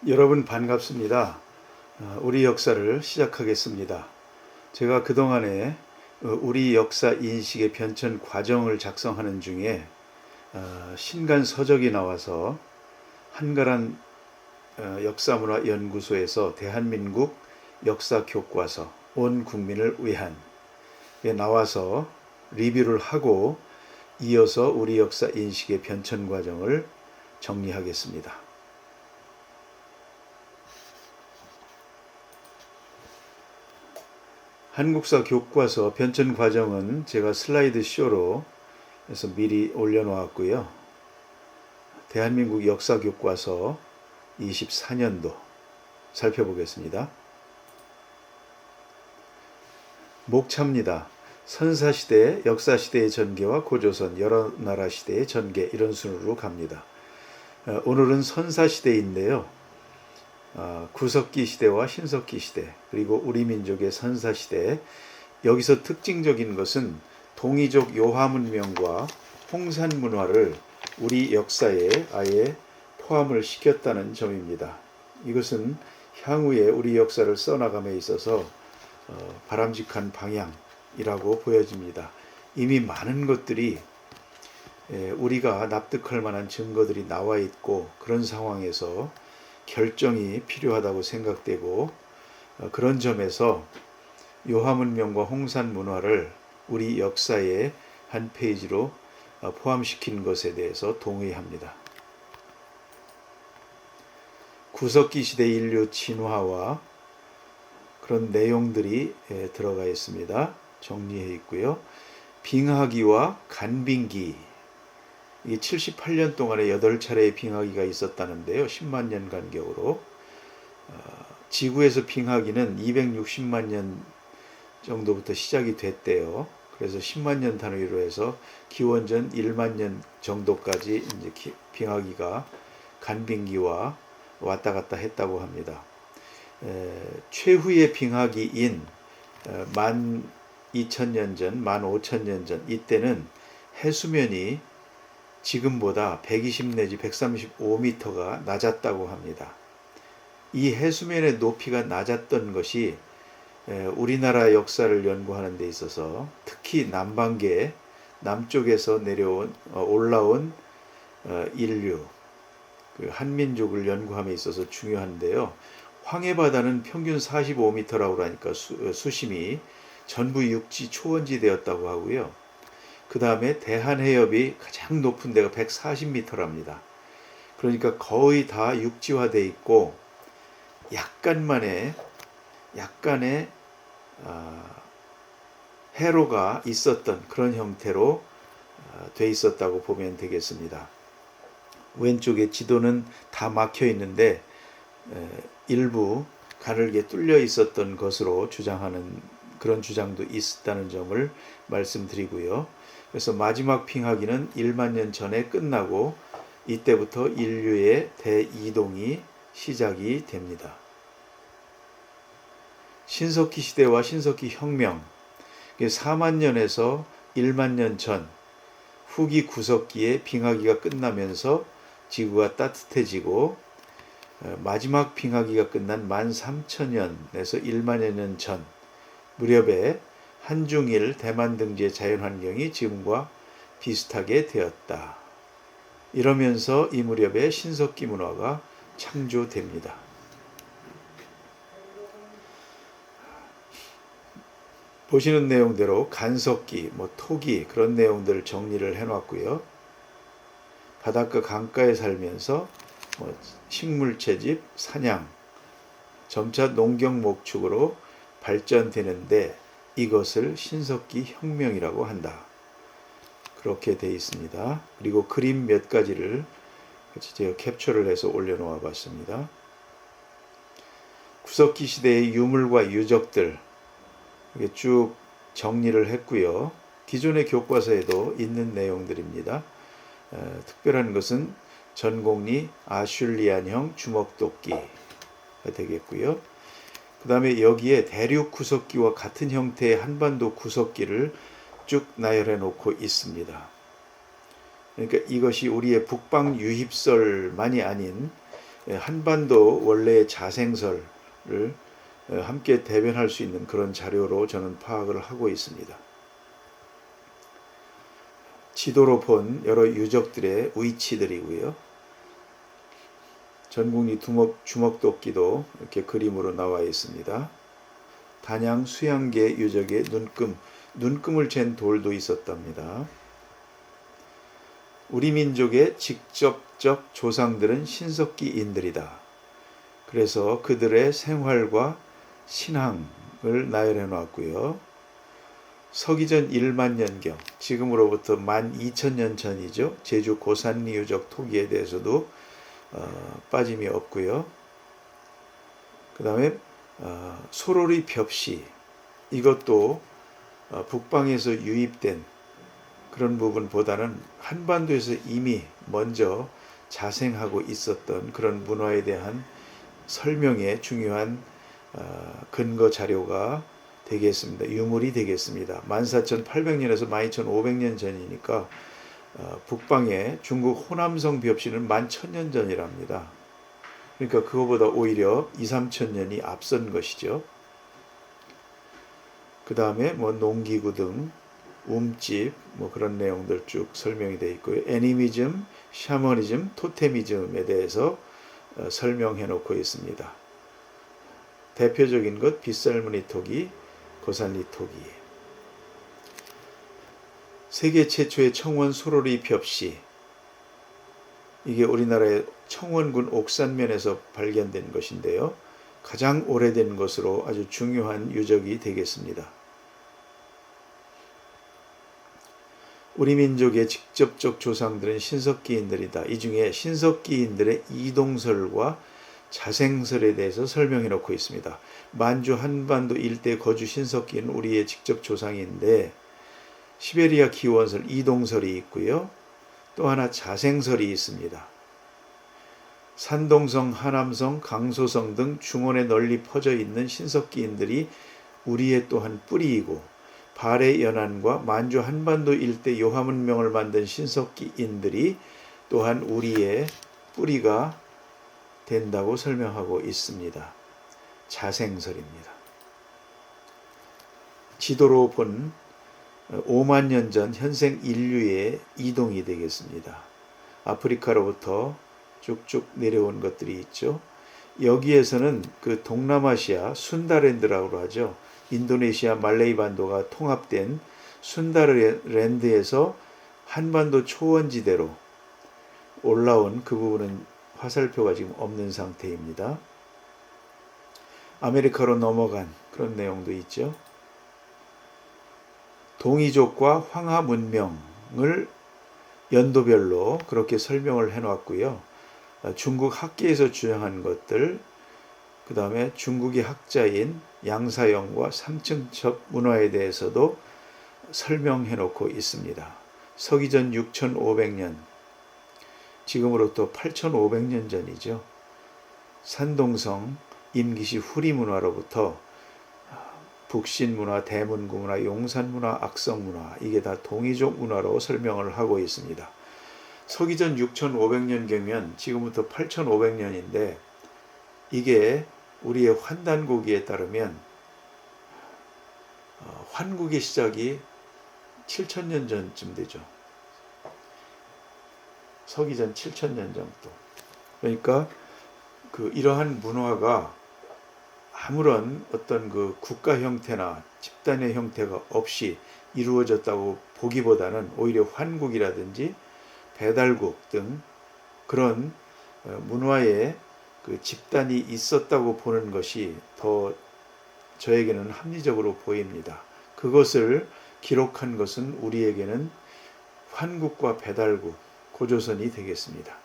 여러분 반갑습니다. 우리 역사를 시작하겠습니다. 제가 그동안에 우리 역사 인식의 변천 과정을 작성하는 중에 신간 서적이 나와서 한가란 역사문화연구소에서 대한민국 역사교과서 온 국민을 위한 에 나와서 리뷰를 하고 이어서 우리 역사 인식의 변천 과정을 정리하겠습니다. 한국사 교과서 변천 과정은 제가 슬라이드 쇼로 해서 미리 올려놓았고요. 대한민국 역사 교과서 24년도 살펴보겠습니다. 목차입니다. 선사시대, 역사시대의 전개와 고조선, 여러 나라 시대의 전개, 이런 순으로 갑니다. 오늘은 선사시대인데요. 구석기 시대와 신석기 시대, 그리고 우리 민족의 선사시대, 여기서 특징적인 것은 동이족 요하문명과 홍산문화를 우리 역사에 아예 포함을 시켰다는 점입니다. 이것은 향후에 우리 역사를 써나감에 있어서 바람직한 방향이라고 보여집니다. 이미 많은 것들이 우리가 납득할 만한 증거들이 나와 있고, 그런 상황에서 결정이 필요하다고 생각되고, 그런 점에서 요하문명과 홍산문화를 우리 역사의 한 페이지로 포함시킨 것에 대해서 동의합니다. 구석기 시대 인류 진화와 그런 내용들이 들어가 있습니다. 정리해 있고요. 빙하기와 간빙기, 이게 78년 동안에 8차례의 빙하기가 있었다는데요. 10만 년 간격으로. 지구에서 빙하기는 260만 년 정도부터 시작이 됐대요. 그래서 10만 년 단위로 해서 기원전 1만 년 정도까지 이제 빙하기가 간빙기와 왔다 갔다 했다고 합니다. 최후의 빙하기인 12,000년 전, 15,000년 전, 이때는 해수면이 지금보다 120 내지 135m가 낮았다고 합니다. 이 해수면의 높이가 낮았던 것이 우리나라 역사를 연구하는 데 있어서 특히 남반계, 남쪽에서 올라온 인류, 그 한민족을 연구함에 있어서 중요한데요. 황해바다는 평균 45m라고 하니까 수심이 전부 육지 초원지대였다고 하고요. 그 다음에 대한해협이 가장 높은 데가 140m랍니다. 그러니까 거의 다 육지화되어 있고, 약간의 해로가 있었던 그런 형태로 돼 있었다고 보면 되겠습니다. 왼쪽에 지도는 다 막혀 있는데 일부 가늘게 뚫려 있었던 것으로 주장하는 그런 주장도 있었다는 점을 말씀드리고요. 그래서 마지막 빙하기는 1만 년 전에 끝나고 이때부터 인류의 대이동이 시작이 됩니다. 신석기 시대와 신석기 혁명, 4만 년에서 1만 년 전, 후기 구석기에 빙하기가 끝나면서 지구가 따뜻해지고, 마지막 빙하기가 끝난 13,000년에서 1만여 년 전 무렵에 한중일 대만 등지의 자연환경이 지금과 비슷하게 되었다. 이러면서 이 무렵에 신석기 문화가 창조됩니다. 보시는 내용대로 간석기, 토기, 그런 내용들을 정리를 해놨고요. 바닷가 강가에 살면서 식물 채집, 사냥, 점차 농경 목축으로 발전되는데 이것을 신석기 혁명이라고 한다. 그렇게 되어 있습니다. 그리고 그림 몇 가지를 제가 캡처를 해서 올려놓아 봤습니다. 구석기 시대의 유물과 유적들 쭉 정리를 했고요. 기존의 교과서에도 있는 내용들입니다. 특별한 것은 전곡리 아슐리안형 주먹도끼가 되겠고요. 그 다음에 여기에 대륙 구석기와 같은 형태의 한반도 구석기를 쭉 나열해 놓고 있습니다. 그러니까 이것이 우리의 북방 유입설만이 아닌 한반도 원래의 자생설을 함께 대변할 수 있는 그런 자료로 저는 파악을 하고 있습니다. 지도로 본 여러 유적들의 위치들이고요. 전국리 주먹도끼도 이렇게 그림으로 나와 있습니다. 단양 수양계 유적의 눈금을 잰 돌도 있었답니다. 우리 민족의 직접적 조상들은 신석기인들이다. 그래서 그들의 생활과 신앙을 나열해 놨고요. 서기전 1만년경, 지금으로부터 12,000년 전이죠. 제주 고산리 유적 토기에 대해서도 빠짐이 없고요. 그 다음에 소로리 벽시, 이것도 북방에서 유입된 그런 부분보다는 한반도에서 이미 먼저 자생하고 있었던 그런 문화에 대한 설명에 중요한 근거 자료가 되겠습니다. 유물이 되겠습니다. 14,800년에서 12,500년 전이니까 북방의 중국 호남성 벽시는 11,000년 전이랍니다. 그러니까 그거보다 오히려 2,3,000년이 앞선 것이죠. 그 다음에 농기구 등 움집 그런 내용들 쭉 설명이 되어 있고요. 애니미즘, 샤머니즘, 토테미즘에 대해서 설명해 놓고 있습니다. 대표적인 것 빗살무늬 토기, 고산리 토기. 세계 최초의 청원 소로리 벽시, 이게 우리나라의 청원군 옥산면에서 발견된 것인데요. 가장 오래된 것으로 아주 중요한 유적이 되겠습니다. 우리 민족의 직접적 조상들은 신석기인들이다. 이 중에 신석기인들의 이동설과 자생설에 대해서 설명해 놓고 있습니다. 만주 한반도 일대 거주 신석기는 우리의 직접 조상인데 시베리아 기원설 이동설이 있고요. 또 하나 자생설이 있습니다. 산동성, 하남성, 강소성 등 중원에 널리 퍼져 있는 신석기인들이 우리의 또한 뿌리이고 발해 연안과 만주 한반도 일대 요하문명을 만든 신석기인들이 또한 우리의 뿌리가 된다고 설명하고 있습니다. 자생설입니다. 지도로 본 5만 년 전 현생 인류의 이동이 되겠습니다. 아프리카로부터 쭉쭉 내려온 것들이 있죠. 여기에서는 그 동남아시아 순다랜드라고 하죠. 인도네시아 말레이 반도가 통합된 순다랜드에서 한반도 초원지대로 올라온 그 부분은 화살표가 지금 없는 상태입니다. 아메리카로 넘어간 그런 내용도 있죠. 동이족과 황하 문명을 연도별로 그렇게 설명을 해놨고요. 중국 학계에서 주장한 것들, 그 다음에 중국의 학자인 양사영과 삼층첩 문화에 대해서도 설명해 놓고 있습니다. 서기전 6,500년, 지금으로부터 8,500년 전이죠. 산동성 임기시 후리 문화로부터 북신 문화, 대문구 문화, 용산 문화, 악성 문화, 이게 다 동이족 문화로 설명을 하고 있습니다. 서기전 6,500년경면 지금부터 8,500년인데 이게 우리의 환단고기에 따르면 환국의 시작이 7,000년 전쯤 되죠. 서기전 7,000년 정도. 그러니까 이러한 문화가 아무런 어떤 국가 형태나 집단의 형태가 없이 이루어졌다고 보기보다는 오히려 환국이라든지 배달국 등 그런 문화의 집단이 있었다고 보는 것이 더 저에게는 합리적으로 보입니다. 그것을 기록한 것은 우리에게는 환국과 배달국, 고조선이 되겠습니다.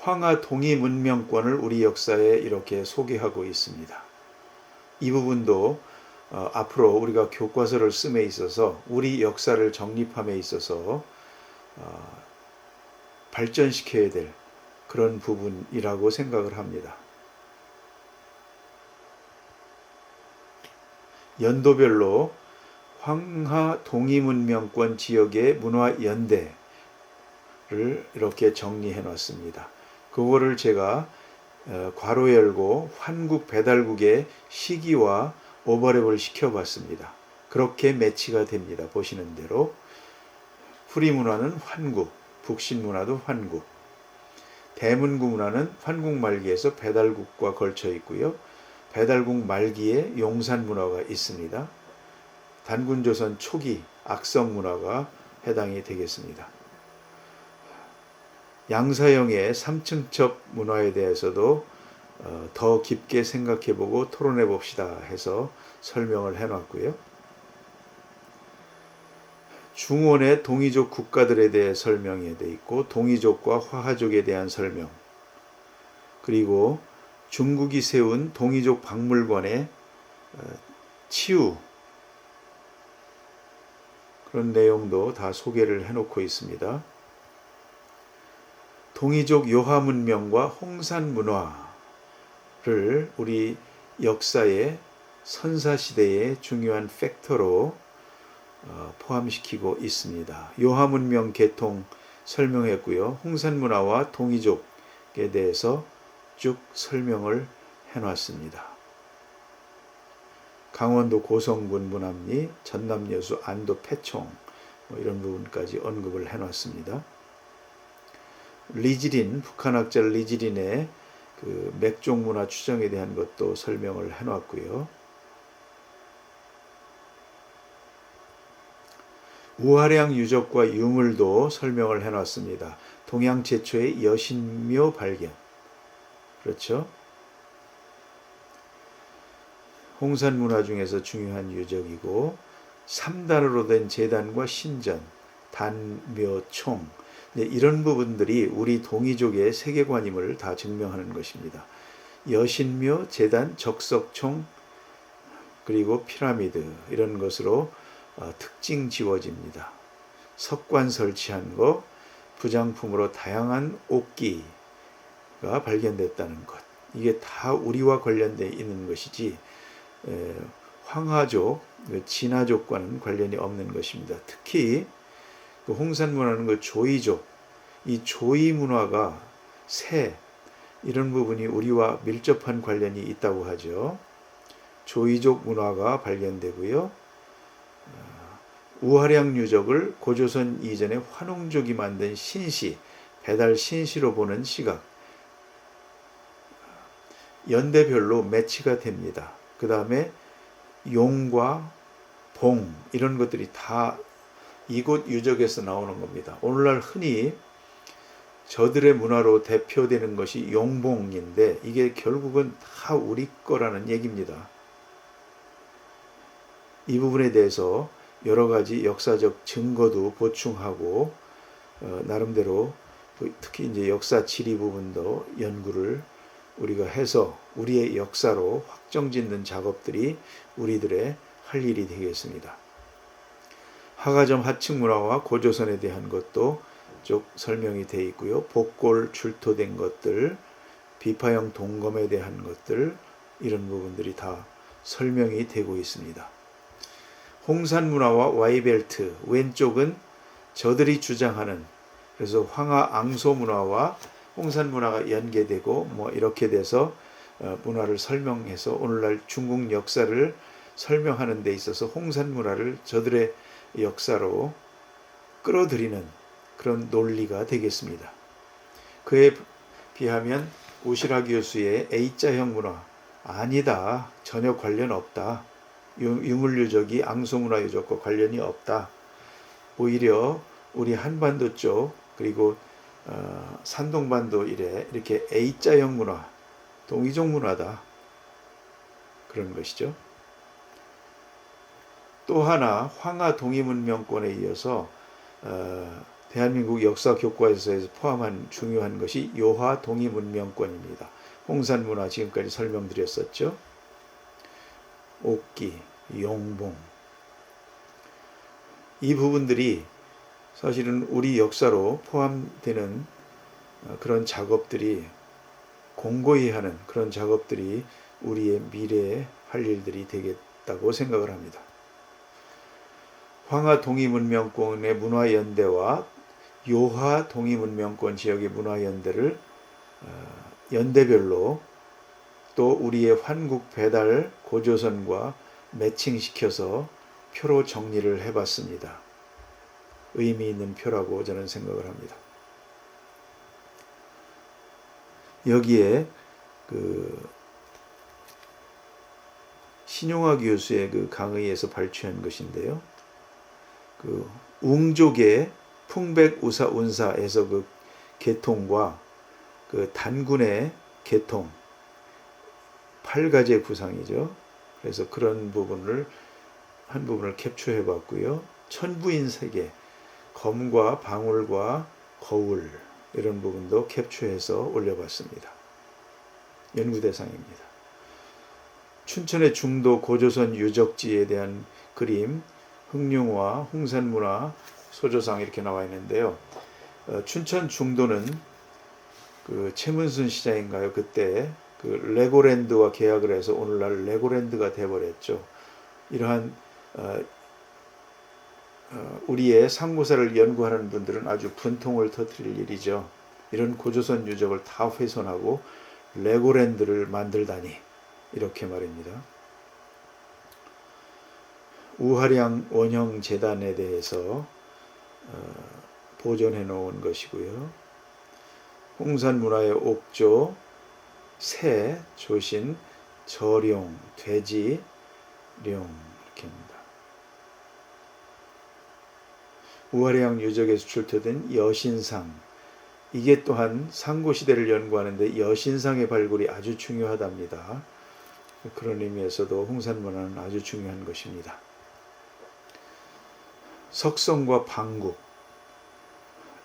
황하 동이 문명권을 우리 역사에 이렇게 소개하고 있습니다. 이 부분도 앞으로 우리가 교과서를 씀에 있어서 우리 역사를 정립함에 있어서 발전시켜야 될 그런 부분이라고 생각을 합니다. 연도별로 황하 동이 문명권 지역의 문화연대라고 이렇게 정리해 놨습니다. 그거를 제가 괄호 열고 환국 배달국의 시기와 오버랩을 시켜봤습니다. 그렇게 매치가 됩니다. 보시는 대로 후리문화는 환국, 북신문화도 환국, 대문구 문화는 환국 말기에서 배달국과 걸쳐 있고요. 배달국 말기에 용산 문화가 있습니다. 단군조선 초기 악성 문화가 해당이 되겠습니다. 양사형의 삼층첩 문화에 대해서도 더 깊게 생각해보고 토론해 봅시다 해서 설명을 해놨고요. 중원의 동이족 국가들에 대해 설명이 되어 있고 동이족과 화하족에 대한 설명, 그리고 중국이 세운 동이족 박물관의 치유, 그런 내용도 다 소개를 해놓고 있습니다. 동이족 요하 문명과 홍산 문화를 우리 역사의 선사시대의 중요한 팩터로 포함시키고 있습니다. 요하 문명 개통 설명했고요. 홍산 문화와 동이족에 대해서 쭉 설명을 해놨습니다. 강원도 고성군 문합리, 전남 여수 안도 패총 이런 부분까지 언급을 해놨습니다. 리지린, 북한학자 리지린의 그 맥종 문화 추정에 대한 것도 설명을 해놨고요. 우하량 유적과 유물도 설명을 해놨습니다. 동양 최초의 여신묘 발견, 그렇죠? 홍산 문화 중에서 중요한 유적이고 3단으로 된 제단과 신전, 단묘, 총, 이런 부분들이 우리 동이족의 세계관임을 다 증명하는 것입니다. 여신묘, 제단, 적석총, 그리고 피라미드 이런 것으로 특징 지워집니다. 석관 설치한 것, 부장품으로 다양한 옥기가 발견됐다는 것, 이게 다 우리와 관련되어 있는 것이지 황하족, 진화족과는 관련이 없는 것입니다. 특히 그 홍산 문화는 그 조이족, 이 조이 문화가 새, 이런 부분이 우리와 밀접한 관련이 있다고 하죠. 조이족 문화가 발견되고요. 우하량 유적을 고조선 이전에 환웅족이 만든 신시, 배달 신시로 보는 시각, 연대별로 매치가 됩니다. 그 다음에 용과 봉, 이런 것들이 다 이곳 유적에서 나오는 겁니다. 오늘날 흔히 저들의 문화로 대표되는 것이 용봉인데 이게 결국은 다 우리 거라는 얘기입니다. 이 부분에 대해서 여러 가지 역사적 증거도 보충하고 나름대로 특히 이제 역사 지리 부분도 연구를 우리가 해서 우리의 역사로 확정짓는 작업들이 우리들의 할 일이 되겠습니다. 하가점 하층 문화와 고조선에 대한 것도 쭉 설명이 되어 있고요. 복골 출토된 것들, 비파형 동검에 대한 것들, 이런 부분들이 다 설명이 되고 있습니다. 홍산 문화와 와이벨트, 왼쪽은 저들이 주장하는, 그래서 황하 앙소 문화와 홍산 문화가 연계되고 뭐 이렇게 돼서 문화를 설명해서 오늘날 중국 역사를 설명하는 데 있어서 홍산 문화를 저들의 역사로 끌어들이는 그런 논리가 되겠습니다. 그에 비하면 오시라 교수의 A자형 문화, 아니다, 전혀 관련 없다, 유물유적이 앙소문화 유적과 관련이 없다, 오히려 우리 한반도 쪽 그리고 산동반도 이렇게 A자형 문화, 동이족 문화다, 그런 것이죠. 또 하나 황하 동이문명권에 이어서 대한민국 역사 교과서에서 포함한 중요한 것이 요하 동이문명권입니다. 홍산 문화 지금까지 설명드렸었죠. 옥기, 용봉, 이 부분들이 사실은 우리 역사로 포함되는 그런 작업들이, 공고히 하는 그런 작업들이 우리의 미래에 할 일들이 되겠다고 생각을 합니다. 황하 동이문명권의 문화연대와 요하 동이문명권 지역의 문화연대를 연대별로 또 우리의 환국 배달 고조선과 매칭시켜서 표로 정리를 해봤습니다. 의미 있는 표라고 저는 생각을 합니다. 여기에 신용화 교수의 강의에서 발췌한 것인데요. 웅족의 풍백우사운사에서 계통과 단군의 계통 8가지 구상이죠. 그래서 그런 한 부분을 캡처해 봤고요. 천부인 세계, 검과 방울과 거울 이런 부분도 캡처해서 올려봤습니다. 연구 대상입니다. 춘천의 중도 고조선 유적지에 대한 그림, 흑룡화, 홍산문화, 소조상 이렇게 나와 있는데요. 춘천 중도는 최문순 시장인가요? 그때 레고랜드와 계약을 해서 오늘날 레고랜드가 돼버렸죠. 이러한 우리의 상고사를 연구하는 분들은 아주 분통을 터뜨릴 일이죠. 이런 고조선 유적을 다 훼손하고 레고랜드를 만들다니 이렇게 말입니다. 우하량 원형재단에 대해서 보존해 놓은 것이고요. 홍산문화의 옥조, 새, 조신, 저룡, 돼지, 룡 이렇게입니다. 우하량 유적에서 출토된 여신상, 이게 또한 상고시대를 연구하는데 여신상의 발굴이 아주 중요하답니다. 그런 의미에서도 홍산문화는 아주 중요한 것입니다. 석성과 방국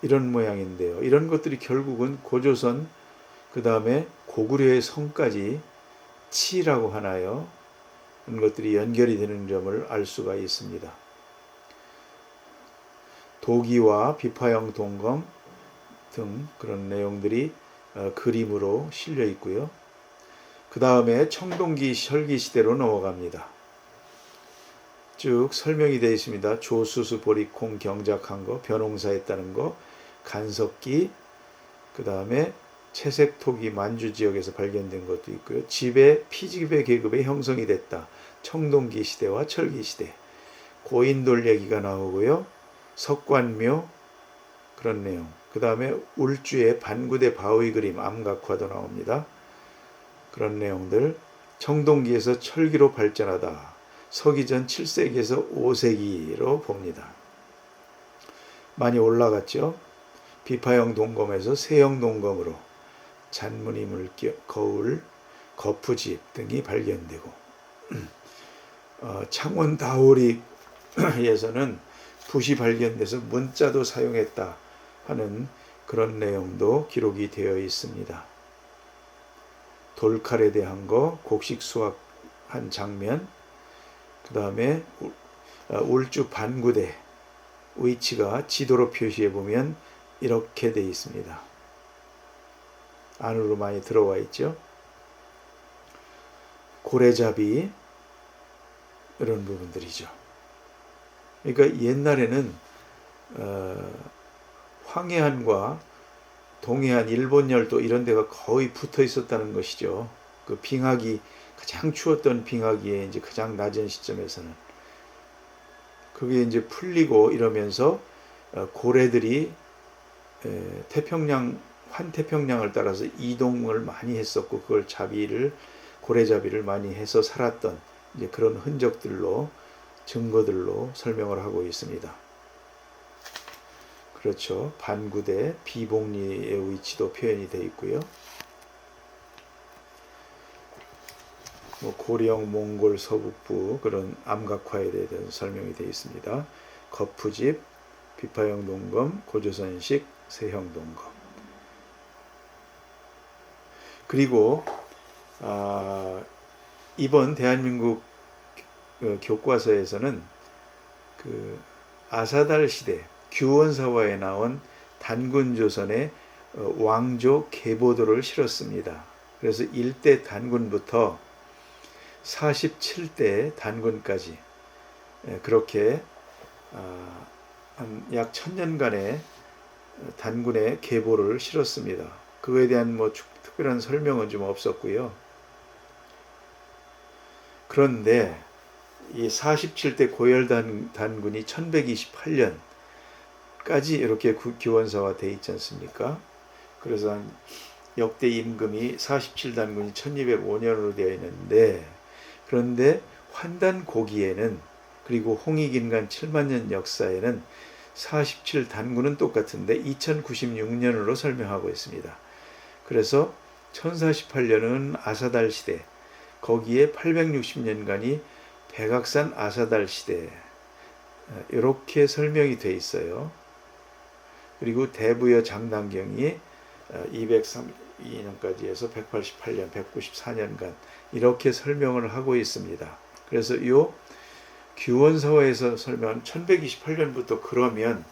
이런 모양인데요. 이런 것들이 결국은 고조선 그 다음에 고구려의 성까지 치라고 하나요? 이런 것들이 연결이 되는 점을 알 수가 있습니다. 도기와 비파형 동검 등 그런 내용들이 그림으로 실려 있고요. 그 다음에 청동기 설기 시대로 넘어갑니다. 쭉 설명이 되어 있습니다. 조수수 보리콩 경작한 거, 벼농사했다는 거, 간석기, 그 다음에 채색토기 만주 지역에서 발견된 것도 있고요. 피지배 계급의 형성이 됐다. 청동기 시대와 철기 시대. 고인돌 얘기가 나오고요. 석관묘 그런 내용. 그 다음에 울주의 반구대 바위 그림 암각화도 나옵니다. 그런 내용들. 청동기에서 철기로 발전하다. 서기전 7세기에서 5세기로 봅니다. 많이 올라갔죠. 비파형 동검에서 세형 동검으로 잔무늬 물결, 거울, 거푸집 등이 발견되고 창원 다오리에서는 붓이 발견돼서 문자도 사용했다 하는 그런 내용도 기록이 되어 있습니다. 돌칼에 대한 거, 곡식 수확한 장면, 그 다음에 울주 반구대 위치가 지도로 표시해 보면 이렇게 되어 있습니다. 안으로 많이 들어와 있죠. 고래잡이 이런 부분들이죠. 그러니까 옛날에는 황해안과 동해안, 일본열도 이런 데가 거의 붙어 있었다는 것이죠. 그 빙하기, 가장 추웠던 빙하기에 이제 가장 낮은 시점에서는 그게 이제 풀리고 이러면서 고래들이 환태평양을 따라서 이동을 많이 했었고 그걸 고래잡이를 많이 해서 살았던 이제 그런 흔적들로 증거들로 설명을 하고 있습니다. 그렇죠. 반구대 비봉리의 위치도 표현이 되어 있고요. 고령 몽골 서북부 그런 암각화에 대해서 설명이 되어 있습니다. 거푸집, 비파형 동검, 고조선식, 세형 동검. 그리고 이번 대한민국 교과서에서는 아사달 시대 규원사화에 나온 단군조선의 왕조 계보도를 실었습니다. 그래서 1대 단군부터 47대 단군까지 그렇게 약 1000년간의 단군의 계보를 실었습니다. 그거에 대한 뭐 특별한 설명은 좀 없었고요. 그런데 이 47대 고열 단군이 1128년까지 이렇게 기원서가 돼 있지 않습니까? 그래서 역대 임금이 47단군이 1205년으로 되어 있는데, 그런데 환단 고기에는, 그리고 홍익인간 7만년 역사에는 47단군은 똑같은데 2096년으로 설명하고 있습니다. 그래서 1048년은 아사달 시대, 거기에 860년간이 백악산 아사달 시대, 이렇게 설명이 돼 있어요. 그리고 대부여 장단경이 202년까지 해서 188년, 194년간 이렇게 설명을 하고 있습니다. 그래서 이 규원서에서 설명한 1128년부터 그러면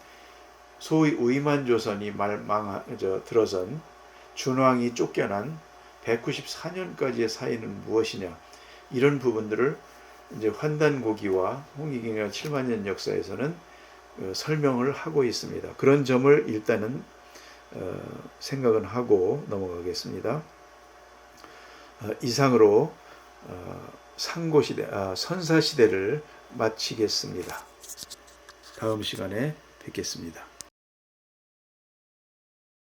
소위 의만조선이 들어선 준왕이 쫓겨난 194년까지의 사이는 무엇이냐, 이런 부분들을 이제 환단고기와 홍익인간 7만년 역사에서는 설명을 하고 있습니다. 그런 점을 일단은 생각은 하고 넘어가겠습니다. 이상으로 상고시대, 선사시대를 마치겠습니다. 다음 시간에 뵙겠습니다.